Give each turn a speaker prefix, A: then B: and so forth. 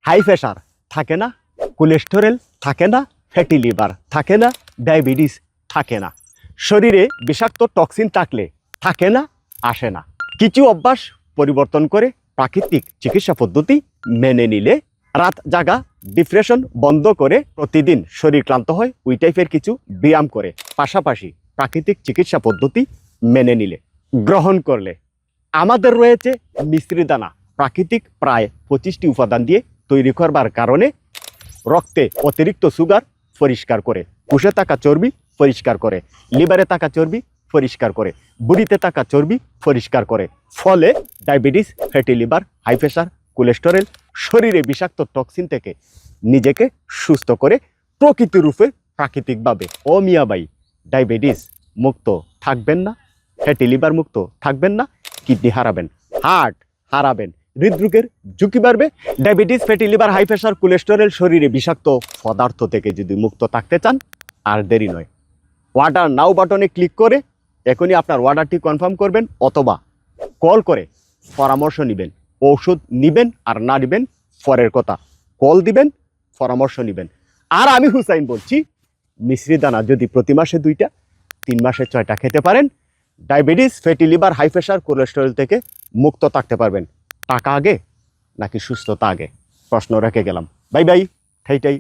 A: High pressure থাকে না, cholesterol থাকে না, ফ্যাটি লিভার থাকে না, ডায়াবেটিস থাকে না। শরীরে বিষাক্ত টক্সিন থাকলে থাকে না, আসে না। কিছু অভ্যাস পরিবর্তন করে প্রাকৃতিক চিকিৎসা পদ্ধতি মেনে নিলে, রাত জাগা, ডিপ্রেশন বন্ধ করে প্রতিদিন শরীর ক্লান্ত হয় ওই টাইপের কিছু ব্যায়াম করে পাশাপাশি প্রাকৃতিক চিকিৎসা পদ্ধতি মেনে নিলে, গ্রহণ করলে, আমাদের রয়েছে মিশ্রি দানা, প্রাকৃতিক প্রায় 25টি উপাদান দিয়ে তৈরি করবার কারণে রক্তে অতিরিক্ত সুগার পরিষ্কার করে, কোষে থাকা চর্বি পরিষ্কার করে, লিভারে থাকা চর্বি পরিষ্কার করে, বুড়িতে থাকা চর্বি পরিষ্কার করে। ফলে diabetes, fatty liver, high pressure, cholesterol, শরীরে বিষাক্ত টক্সিন থেকে নিজেকে সুস্থ করে প্রকৃতি রূপে প্রাকৃতিকভাবে ও মিয়াবাই ডায়াবেটিস মুক্ত থাকবেন না, ফ্যাটি লিভার মুক্ত থাকবেন না, কিডনি হারাবেন, হার্ট হারাবেন, হৃদরোগের ঝুঁকি বাড়বে। Diabetes, fatty liver, high pressure, cholesterol, শরীরে বিষাক্ত পদার্থ থেকে যদি মুক্ত থাকতে চান, আর দেরি নয়, অর্ডার নাও বাটনে ক্লিক করে এখনই আপনার অর্ডারটি কনফার্ম করবেন, অথবা কল করে পরামর্শ নেবেন। ঔষধ নেবেন আর না নেবেন পরের কথা, কল দিবেন, পরামর্শ নেবেন। আর আমি হুসাইন বলছি, মিশ্রি দানা যদি প্রতি মাসে 2টা, 3 মাসে 6টা খেতে পারেন, diabetes, fatty liver, high pressure, cholesterol থেকে মুক্ত থাকতে পারবেন। টাকা আগে নাকি সুস্থতা আগে? প্রশ্ন রেখে গেলাম। বাই বাই, ঠাই ঠাই।